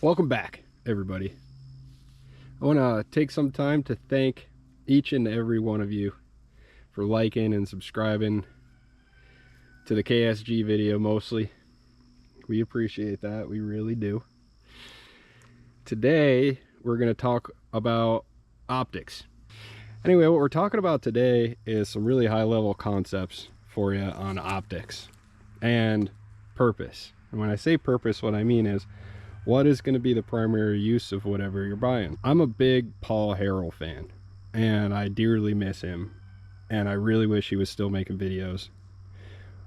Welcome back, everybody. I want to take some time to thank each and every one of you for liking and subscribing to the KSG video mostly. We appreciate that, we really do. Today, we're going to talk about optics. Anyway, what we're talking about today is some really high-level concepts for you on optics and purpose. And when I say purpose, what I mean is, what is going to be the primary use of whatever you're buying? I'm a big Paul Harrell fan, and I dearly miss him, and I really wish he was still making videos.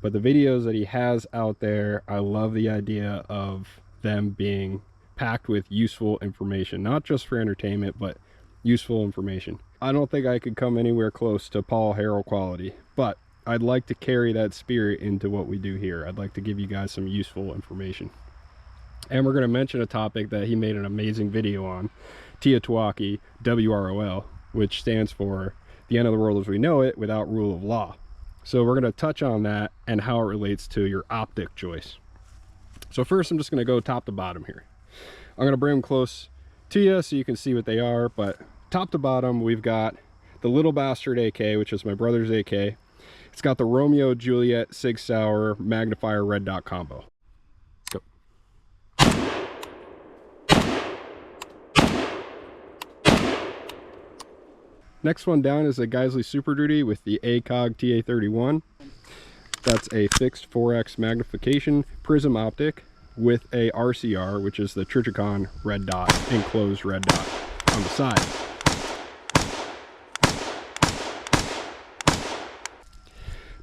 But the videos that he has out there, I love the idea of them being packed with useful information, not just for entertainment, but useful information. I don't think I could come anywhere close to Paul Harrell quality, but I'd like to carry that spirit into what we do here. I'd like to give you guys some useful information. And we're going to mention a topic that he made an amazing video on, Tiatuaki WROL, which stands for the end of the world as we know it without rule of law. So we're going to touch on that and how it relates to your optic choice. So first, I'm just going to go top to bottom here. I'm going to bring them close to you so you can see what they are. But top to bottom, we've got the Little Bastard AK, which is my brother's AK. It's got the Romeo Juliet Sig Sauer magnifier red dot combo. Let's go. Next one down is a Geisley Super Duty with the ACOG TA31. That's a fixed 4x magnification prism optic with a RCR, which is the Trijicon red dot, enclosed red dot on the side.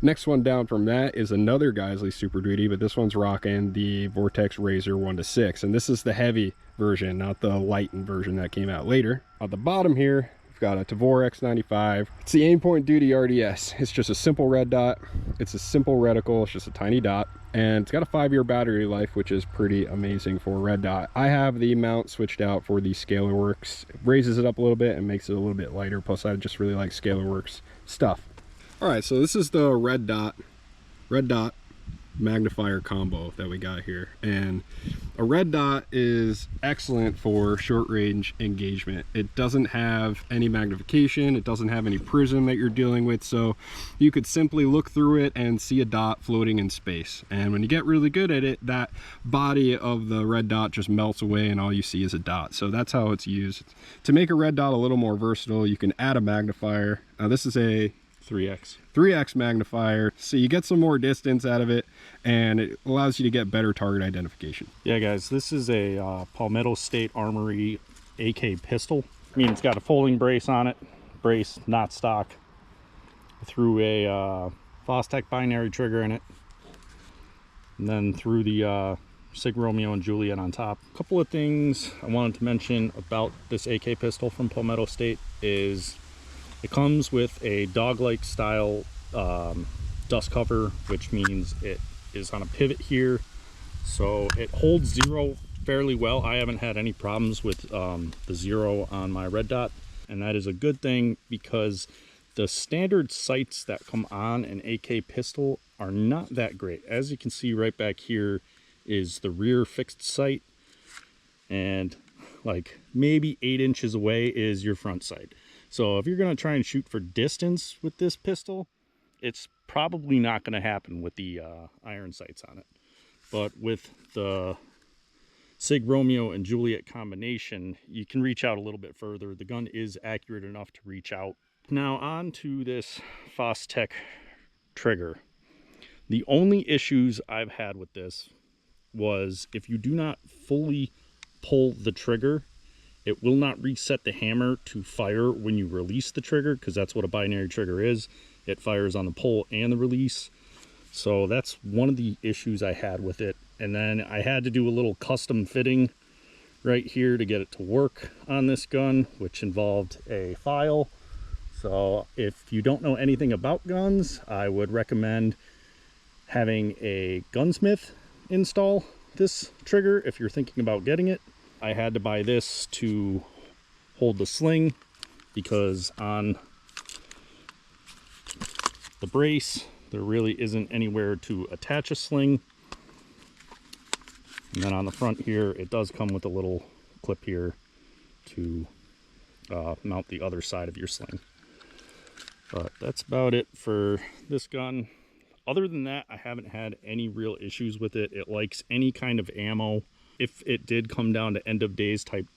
Next one down from that is another Geisley Super Duty, but this one's rocking the Vortex Razor 1-6, and this is the heavy version, not the lightened version that came out later. On the bottom here, we've got a Tavor X95. It's the Aimpoint Duty RDS. It's just a simple red dot. It's a simple reticle. It's just a tiny dot, and it's got a 5-year battery life, which is pretty amazing for a red dot. I have the mount switched out for the ScalarWorks. It raises it up a little bit and makes it a little bit lighter. Plus, I just really like ScalarWorks stuff. All right, so this is the red dot magnifier combo that we got here, and a red dot is excellent for short range engagement. It doesn't have any magnification, it doesn't have any prism that you're dealing with, so you could simply look through it and see a dot floating in space. And when you get really good at it, that body of the red dot just melts away and all you see is a dot. So that's how it's used. To make a red dot a little more versatile, you can add a magnifier. Now this is a 3x magnifier, so you get some more distance out of it and it allows you to get better target identification. Yeah guys, this is a Palmetto State Armory AK pistol. I mean, it's got a folding brace on it, brace not stock. I threw a Fostech binary trigger in it, and then threw the Sig Romeo and Juliet on top. A couple of things I wanted to mention about this AK pistol from Palmetto State is it comes with a dog-like style dust cover, which means it is on a pivot here, so it holds zero fairly well. I haven't had any problems with the zero on my red dot, and that is a good thing because the standard sights that come on an AK pistol are not that great. As you can see right back here is the rear fixed sight, and like maybe 8 inches away is your front sight. So if you're going to try and shoot for distance with this pistol, it's probably not going to happen with the iron sights on it. But with the Sig Romeo and Juliet combination, you can reach out a little bit further. The gun is accurate enough to reach out. Now on to this Fostech trigger. The only issues I've had with this was if you do not fully pull the trigger, it will not reset the hammer to fire when you release the trigger, because that's what a binary trigger is. It fires on the pull and the release. So that's one of the issues I had with it. And then I had to do a little custom fitting right here to get it to work on this gun, which involved a file. So if you don't know anything about guns, I would recommend having a gunsmith install this trigger if you're thinking about getting it. I had to buy this to hold the sling because on the brace there really isn't anywhere to attach a sling. And then on the front here, it does come with a little clip here to mount the other side of your sling. But that's about it for this gun. Other than that, I haven't had any real issues with it. It likes any kind of ammo. If it did come down to end of days type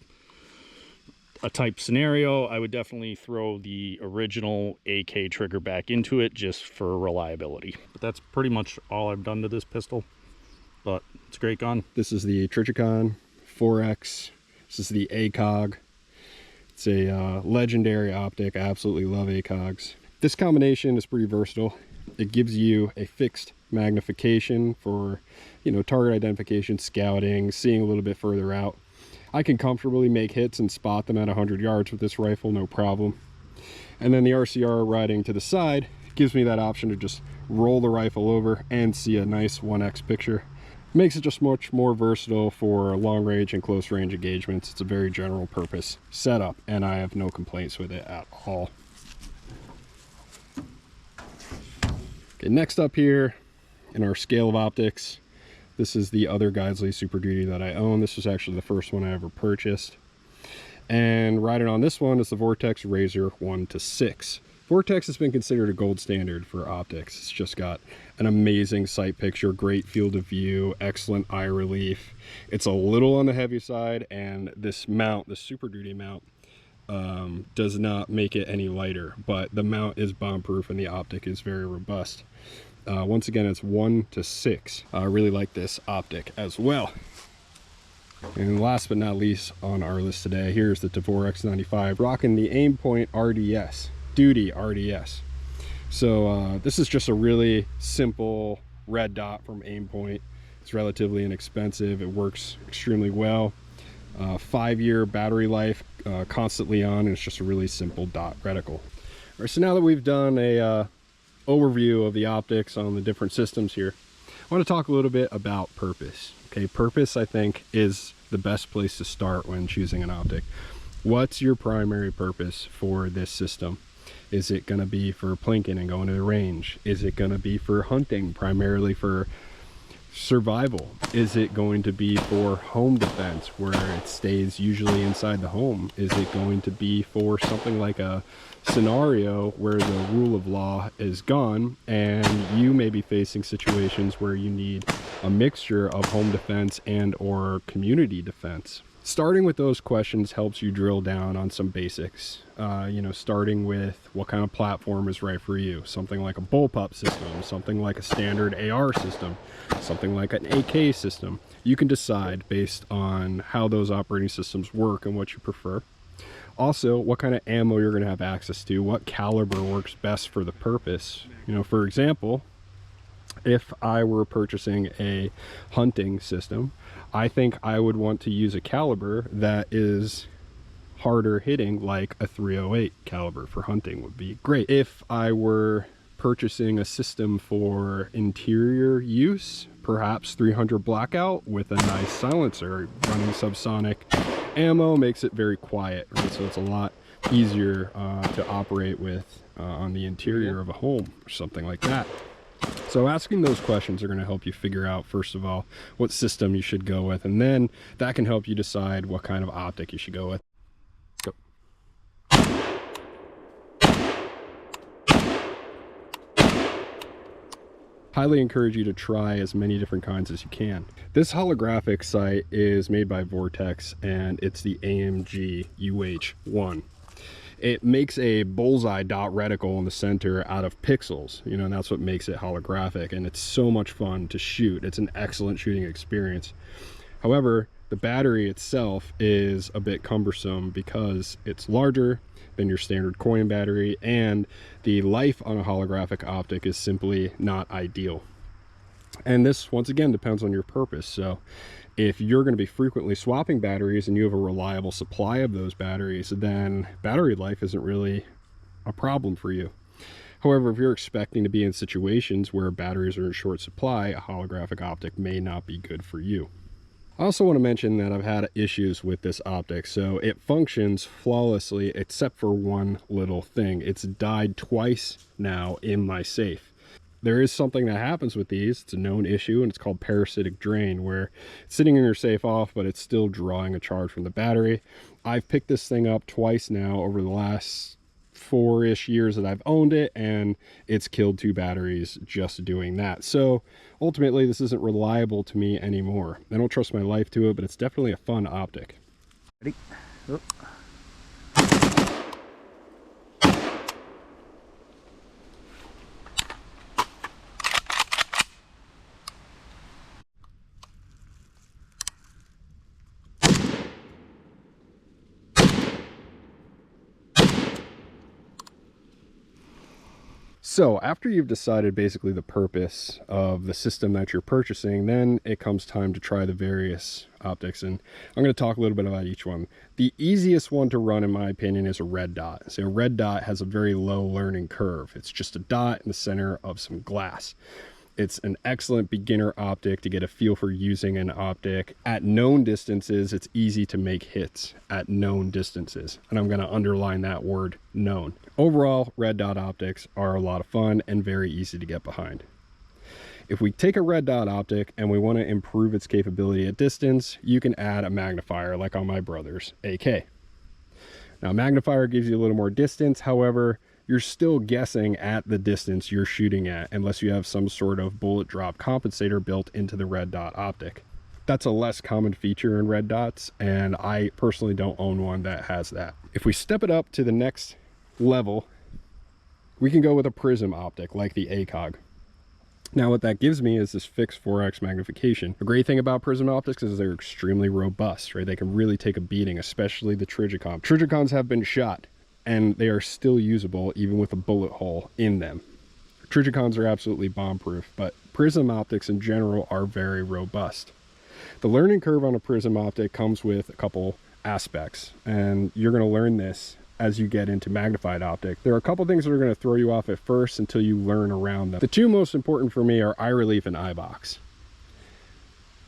scenario, I would definitely throw the original AK trigger back into it just for reliability. But that's pretty much all I've done to this pistol. But it's a great gun. This is the Trichicon 4X. This is the ACOG. It's a legendary optic. I absolutely love ACOGs. This combination is pretty versatile. It gives you a fixed magnification for, you know, target identification, scouting, seeing a little bit further out. I can comfortably make hits and spot them at 100 yards with this rifle, no problem. And then the RCR riding to the side gives me that option to just roll the rifle over and see a nice 1x picture. Makes it just much more versatile for long range and close range engagements. It's a very general purpose setup, and I have no complaints with it at all. Okay, next up here in our scale of optics, this is the other Guidesley Super Duty that I own. This was actually the first one I ever purchased. And riding on this one is the Vortex Razor 1-6. Vortex has been considered a gold standard for optics. It's just got an amazing sight picture, great field of view, excellent eye relief. It's a little on the heavy side, and this mount, the Super Duty mount, does not make it any lighter, but the mount is bomb proof and the optic is very robust. Once again, it's 1-6. I really like this optic as well. And last but not least on our list today, here's the Tavor X95, rocking the Aimpoint RDS, Duty RDS. So this is just a really simple red dot from Aimpoint. It's relatively inexpensive. It works extremely well. 5-year battery life, constantly on, and it's just a really simple dot reticle. All right, so now that we've done a overview of the optics on the different systems here, I want to talk a little bit about purpose. Okay, purpose, I think, is the best place to start when choosing an optic. What's your primary purpose for this system? Is it going to be for plinking and going to the range? Is it going to be for hunting, primarily for survival? Is it going to be for home defense, where it stays usually inside the home? Is it going to be for something like a scenario where the rule of law is gone and you may be facing situations where you need a mixture of home defense and or community defense? Starting with those questions helps you drill down on some basics. You know, starting with what kind of platform is right for you. Something like a bullpup system, something like a standard AR system, something like an AK system. You can decide based on how those operating systems work and what you prefer. Also, what kind of ammo you're going to have access to, what caliber works best for the purpose. You know, for example, if I were purchasing a hunting system, I think I would want to use a caliber that is harder hitting, like a 308 caliber for hunting would be great. If I were purchasing a system for interior use, perhaps 300 blackout with a nice silencer. Running subsonic ammo makes it very quiet, right? So it's a lot easier to operate with on the interior of a home or something like that. So asking those questions are going to help you figure out, first of all, what system you should go with, and then that can help you decide what kind of optic you should go with. Go. Highly encourage you to try as many different kinds as you can. This holographic sight is made by Vortex, and it's the AMG UH1. It makes a bullseye dot reticle in the center out of pixels, you know, and that's what makes it holographic, and it's so much fun to shoot. It's an excellent shooting experience. However, the battery itself is a bit cumbersome because it's larger than your standard coin battery, and the life on a holographic optic is simply not ideal. And this, once again, depends on your purpose. So if you're going to be frequently swapping batteries and you have a reliable supply of those batteries, then battery life isn't really a problem for you. However, if you're expecting to be in situations where batteries are in short supply, a holographic optic may not be good for you. I also want to mention that I've had issues with this optic. So it functions flawlessly except for one little thing. It's died twice now in my safe. There is something that happens with these. It's a known issue, and it's called parasitic drain, where it's sitting in your safe off, but it's still drawing a charge from the battery. I've picked this thing up twice now over the last 4-ish years that I've owned it, and it's killed 2 batteries just doing that. So ultimately, this isn't reliable to me anymore. I don't trust my life to it, but it's definitely a fun optic. Ready? Oh. So after you've decided basically the purpose of the system that you're purchasing, then it comes time to try the various optics, and I'm going to talk a little bit about each one. The easiest one to run, in my opinion, is a red dot. So a red dot has a very low learning curve. It's just a dot in the center of some glass. It's an excellent beginner optic to get a feel for using an optic. At known distances, it's easy to make hits at known distances. And I'm going to underline that word, known. Overall, red dot optics are a lot of fun and very easy to get behind. If we take a red dot optic and we want to improve its capability at distance, you can add a magnifier like on my brother's AK. Now, a magnifier gives you a little more distance. However, you're still guessing at the distance you're shooting at unless you have some sort of bullet drop compensator built into the red dot optic. That's a less common feature in red dots, and I personally don't own one that has that. If we step it up to the next level, we can go with a prism optic like the ACOG. Now what that gives me is this fixed 4x magnification. The great thing about prism optics is they're extremely robust, right? They can really take a beating, especially the Trijicon. Trijicons have been shot, and they are still usable even with a bullet hole in them. Trijicons are absolutely bomb-proof, but prism optics in general are very robust. The learning curve on a prism optic comes with a couple aspects, and you're going to learn this as you get into magnified optic. There are a couple things that are going to throw you off at first until you learn around them. The 2 most important for me are eye relief and eye box.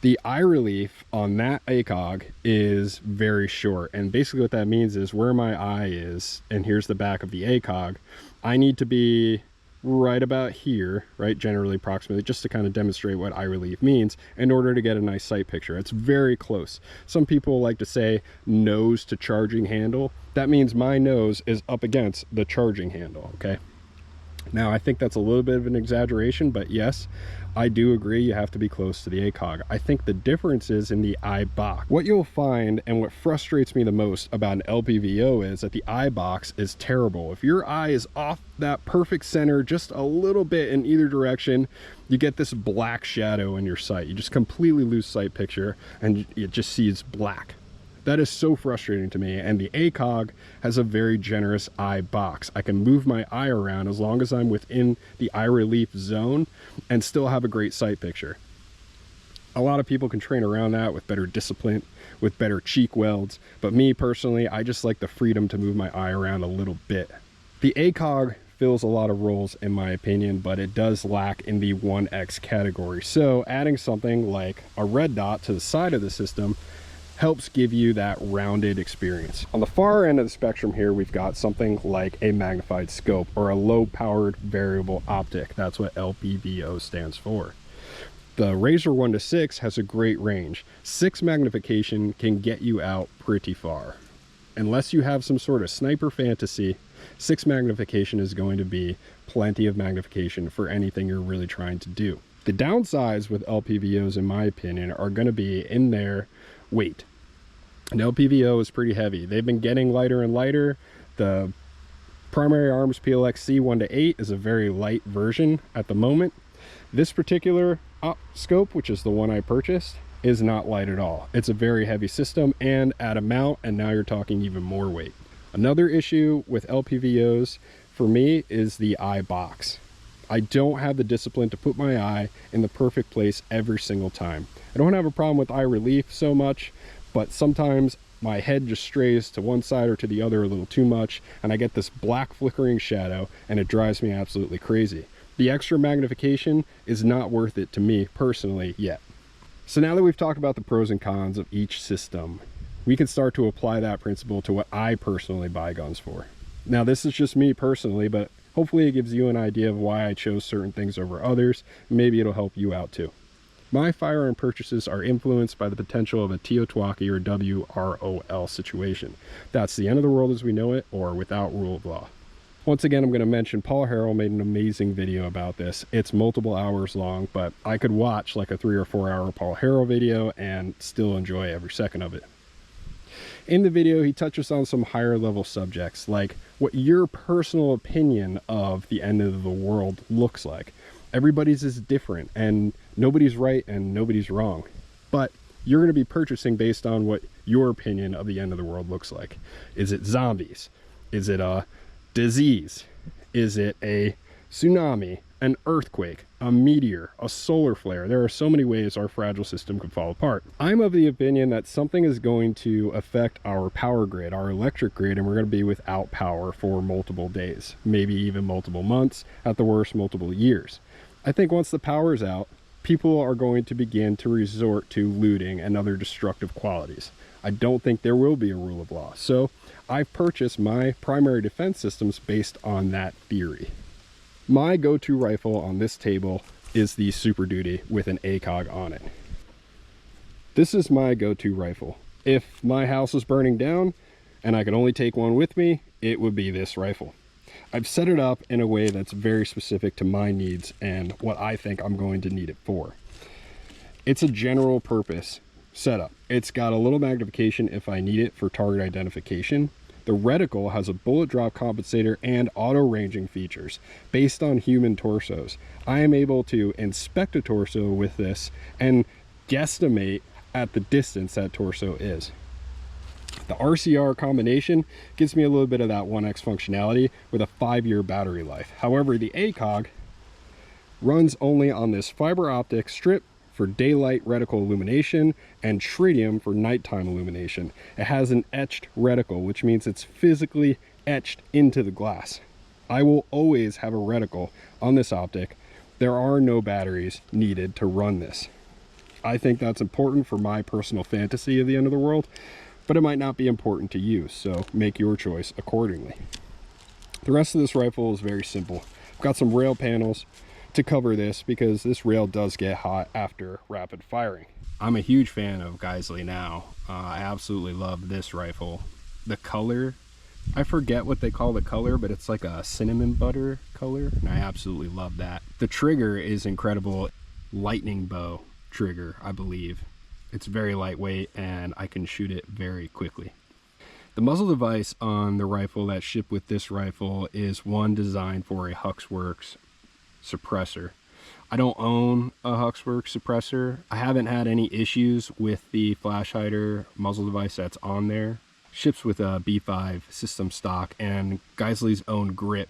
The eye relief on that ACOG is very short, and basically what that means is where my eye is, and here's the back of the ACOG, I need to be right about here, right, generally approximately, just to kind of demonstrate what eye relief means in order to get a nice sight picture. It's very close. Some people like to say nose to charging handle. That means my nose is up against the charging handle, okay? Now, I think that's a little bit of an exaggeration, but yes, I do agree you have to be close to the ACOG. I think the difference is in the eye box. What you'll find, and what frustrates me the most about an LPVO, is that the eye box is terrible. If your eye is off that perfect center just a little bit in either direction, you get this black shadow in your sight. You just completely lose sight picture, and it just sees black. That is so frustrating to me, and the ACOG has a very generous eye box. I can move my eye around as long as I'm within the eye relief zone and still have a great sight picture. A lot of people can train around that with better discipline, with better cheek welds, but me personally, I just like the freedom to move my eye around a little bit. The ACOG fills a lot of roles in my opinion, but it does lack in the 1X category. So adding something like a red dot to the side of the system helps give you that rounded experience. On the far end of the spectrum here, we've got something like a magnified scope or a low-powered variable optic. That's what LPVO stands for. The Razor 1-6 has a great range. 6 magnification can get you out pretty far. Unless you have some sort of sniper fantasy, 6 magnification is going to be plenty of magnification for anything you're really trying to do. The downsides with LPVOs, in my opinion, are going to be in their weight. An LPVO is pretty heavy. They've been getting lighter and lighter. The Primary Arms PLX-C 1-8 is a very light version at the moment. This particular scope, which is the one I purchased, is not light at all. It's a very heavy system and at a mount, and now you're talking even more weight. Another issue with LPVOs for me is the eye box. I don't have the discipline to put my eye in the perfect place every single time. I don't have a problem with eye relief so much, but sometimes my head just strays to one side or to the other a little too much, and I get this black flickering shadow, and it drives me absolutely crazy. The extra magnification is not worth it to me personally yet. So now that we've talked about the pros and cons of each system, we can start to apply that principle to what I personally buy guns for. Now, this is just me personally, but Hopefully it gives you an idea of why I chose certain things over others. Maybe it'll help you out too. My firearm purchases are influenced by the potential of a Teotwaki or WROL situation. That's the end of the world as we know it, or without rule of law. Once again, I'm going to mention Paul Harrell made an amazing video about this. It's multiple hours long, but I could watch like a 3 or 4 hour Paul Harrell video and still enjoy every second of it. In the video, he touches on some higher level subjects, like what your personal opinion of the end of the world looks like. Everybody's is different, and nobody's right and nobody's wrong. But you're going to be purchasing based on what your opinion of the end of the world looks like. Is it zombies? Is it a disease? Is it a tsunami, an earthquake, a meteor, a solar flare? There are so many ways our fragile system could fall apart. I'm of the opinion that something is going to affect our power grid, our electric grid, and we're going to be without power for multiple days, maybe even multiple months, at the worst multiple years. I think once the power is out, people are going to begin to resort to looting and other destructive qualities. I don't think there will be a rule of law. So I've purchased my primary defense systems based on that theory. My go-to rifle on this table is the Super Duty with an ACOG on it. This is my go-to rifle. If my house was burning down and I could only take one with me, it would be this rifle. I've set it up in a way that's very specific to my needs and what I think I'm going to need it for. It's a general purpose setup. It's got a little magnification if I need it for target identification. The reticle has a bullet drop compensator and auto ranging features based on human torsos. I am able to inspect a torso with this and guesstimate at the distance that torso is. The RCR combination gives me a little bit of that 1X functionality with a 5-year battery life. However, the ACOG runs only on this fiber optic strip for daylight reticle illumination and tritium for nighttime illumination. It has an etched reticle, which means it's physically etched into the glass. I will always have a reticle on this optic. There are no batteries needed to run this. I think that's important for my personal fantasy of the end of the world, but it might not be important to you, so make your choice accordingly. The rest of this rifle is very simple. I've got some rail panels to cover this because this rail does get hot after rapid firing. I'm a huge fan of Geisley now. I absolutely love this rifle. The color, I forget what they call the color, but it's like a cinnamon butter color, and I absolutely love that. The trigger is incredible. Lightning bow trigger, I believe. It's very lightweight and I can shoot it very quickly. The muzzle device on the rifle that shipped with this rifle is one designed for a Huxworks suppressor. I don't own a Huxworks suppressor. I haven't had any issues with the flash hider muzzle device that's on there. Ships with a B5 system stock and Geisley's own grip.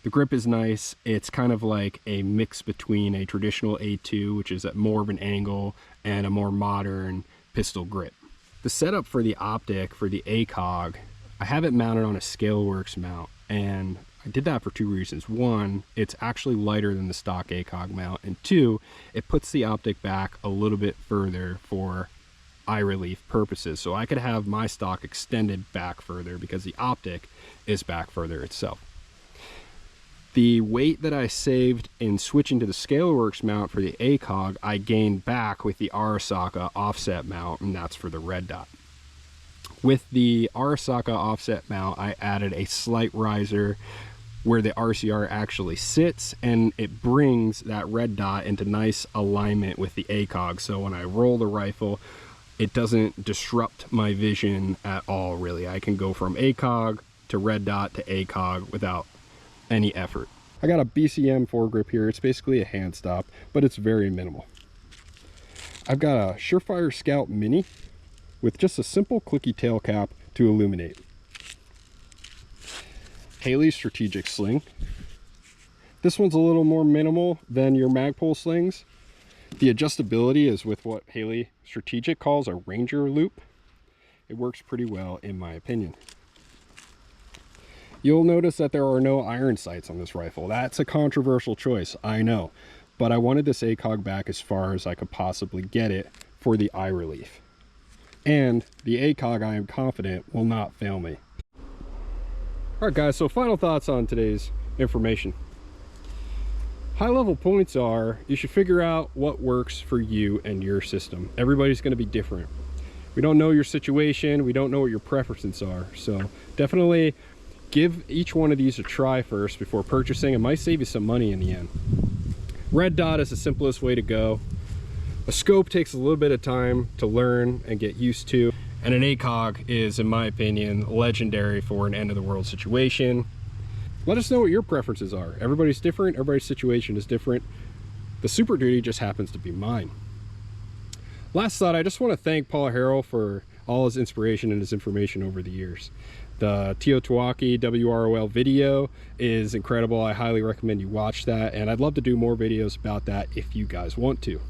The grip is nice. It's kind of like a mix between a traditional A2, which is at more of an angle, and a more modern pistol grip. The setup for the optic for the ACOG, I have it mounted on a Scaleworks mount, and I did that for 2 reasons. One, it's actually lighter than the stock ACOG mount, and 2, it puts the optic back a little bit further for eye relief purposes. So I could have my stock extended back further because the optic is back further itself. The weight that I saved in switching to the Scaleworks mount for the ACOG, I gained back with the Arasaka offset mount, and that's for the red dot. With the Arasaka offset mount, I added a slight riser where the RCR actually sits, and it brings that red dot into nice alignment with the ACOG. So when I roll the rifle, it doesn't disrupt my vision at all, really. I can go from ACOG to red dot to ACOG without any effort. I got a BCM foregrip here. It's basically a hand stop, but it's very minimal. I've got a Surefire Scout Mini with just a simple clicky tail cap to illuminate. Haley Strategic Sling. This one's a little more minimal than your Magpul slings. The adjustability is with what Haley Strategic calls a Ranger loop. It works pretty well in my opinion. You'll notice that there are no iron sights on this rifle. That's a controversial choice, I know, but I wanted this ACOG back as far as I could possibly get it for the eye relief. And the ACOG, I am confident, will not fail me. Alright guys, so final thoughts on today's information. High level points are, you should figure out what works for you and your system. Everybody's going to be different. We don't know your situation. We don't know what your preferences are. So definitely give each one of these a try first before purchasing. It might save you some money in the end. Red dot is the simplest way to go. A scope takes a little bit of time to learn and get used to. And an ACOG is, in my opinion, legendary for an end of the world situation. Let us know what your preferences are. Everybody's different, everybody's situation is different. The Super Duty just happens to be mine. Last thought, I just want to thank Paul Harrell for all his inspiration and his information over the years. The Teotihuacan WROL video is incredible. I highly recommend you watch that, and I'd love to do more videos about that if you guys want to.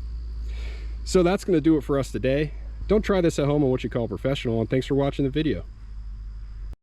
So that's going to do it for us today. Don't try this at home on what you call professional, and thanks for watching the video.